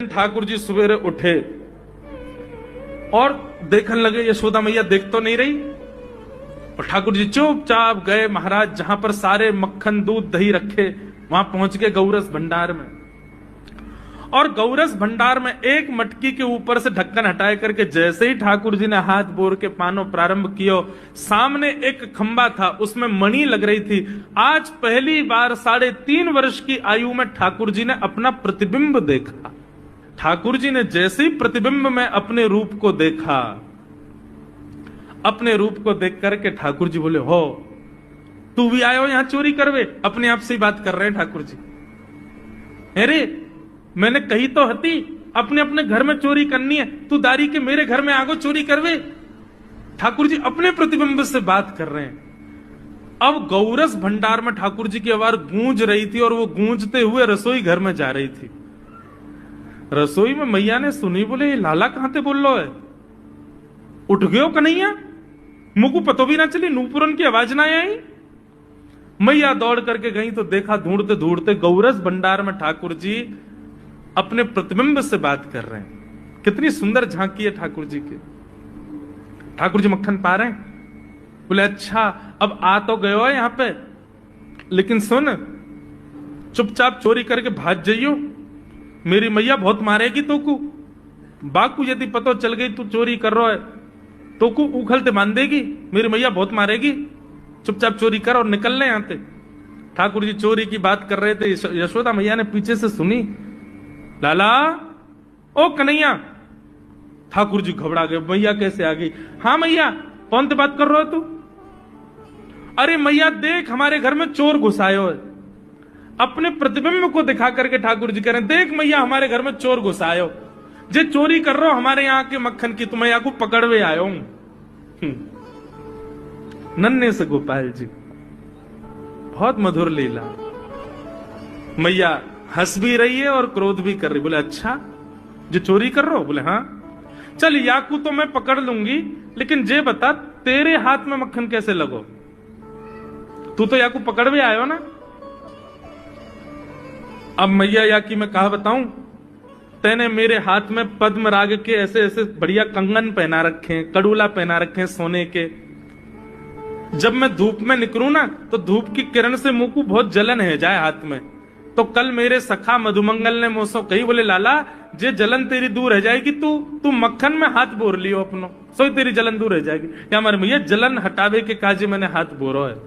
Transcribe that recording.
ठाकुर जी सवेरे उठे और देखने लगे यशोदा मैया देख तो नहीं रही, और ठाकुर जी चुपचाप गए महाराज जहां पर सारे मक्खन दूध दही रखे, वहां पहुंच के गौरस भंडार में। और गौरस भंडार में एक मटकी के ऊपर से ढक्कन हटाए करके जैसे ही ठाकुर जी ने हाथ बोर के पानो प्रारंभ किया, सामने एक खंबा था, उसमें मणि लग रही थी। आज पहली बार 3.5 वर्ष की आयु में ठाकुर जी ने अपना प्रतिबिंब देखा। ठाकुर जी ने जैसे ही प्रतिबिंब में अपने रूप को देखा, अपने रूप को देख करके ठाकुर जी बोले, हो तू भी आयो यहां चोरी करवे? अपने आप से ही बात कर रहे हैं ठाकुर जी। अरे मैंने कही तो हती अपने अपने घर में चोरी करनी है, तू दारी के मेरे घर में आगो चोरी करवे? ठाकुर जी अपने प्रतिबिंब से बात कर रहे हैं। अब गौरस भंडार में ठाकुर जी की आवाज गूंज रही थी और वो गूंजते हुए रसोई घर में जा रही थी। रसोई में मैया ने सुनी, बोले ये लाला कहां ते बोल लो है? उठ गयो कन्हैया? मुझको पतो भी ना चली, नूपुरन की आवाज ना आई। मैया दौड़ करके गई तो देखा ढूंढते ढूंढते गौरस भंडार में ठाकुर जी अपने प्रतिबिंब से बात कर रहे हैं। कितनी सुंदर झांकी है ठाकुर जी की। ठाकुर जी मक्खन पा रहे हैं। बोले अच्छा अब आ तो गयो है यहां पे, लेकिन सुन चुपचाप चोरी करके भाग जाइयो, मेरी मैया बहुत मारेगी तोकू। बाकू यदि पतो चल गई तू चोरी कर रहा है तोकू उखलते मान देगी, मेरी मैया बहुत मारेगी। चुपचाप चोरी कर और निकल ले यहां से। ठाकुर जी चोरी की बात कर रहे थे, यशोदा मैया ने पीछे से सुनी, लाला ओ कन्हैया। ठाकुर जी घबरा गए, मैया कैसे आ गई? हाँ मैया, कौन से बात कर रहे हो तू? अरे मैया देख हमारे घर में चोर घुसायो है। अपने प्रतिबिंब को दिखा करके ठाकुर जी कह रहे हैं, देख मैया हमारे घर में चोर घुसायो, जे चोरी कर रहे हो हमारे यहाँ के मक्खन की, तो मैया को पकड़वे आयो हूं। नन्हे से गोपाल जी, बहुत मधुर लीला। मैया हंस भी रही है और क्रोध भी कर रही। बोले अच्छा जो चोरी कर रहे हो? बोले हाँ। चल याकू तो मैं पकड़ लूंगी, लेकिन जे बता तेरे हाथ में मक्खन कैसे लगो? तू तो याकू पकड़वे आयो ना। अब मैया याकी मैं कहा बताऊं, तेने मेरे हाथ में पद्म राग के ऐसे ऐसे बढ़िया कंगन पहना रखे हैं, कड़ूला पहना रखे हैं सोने के। जब मैं धूप में निकलूं ना तो धूप की किरण से मुंह को बहुत जलन है जाए हाथ में। तो कल मेरे सखा मधुमंगल ने मुझसे कही, बोले लाला जे जलन तेरी दूर रह जाएगी, तू मक्खन में हाथ बोर लियो अपनो, सो तेरी जलन दूर रह जाएगी। या हमारे भैया जलन हटावे के काजे मैंने हाथ बोरो है।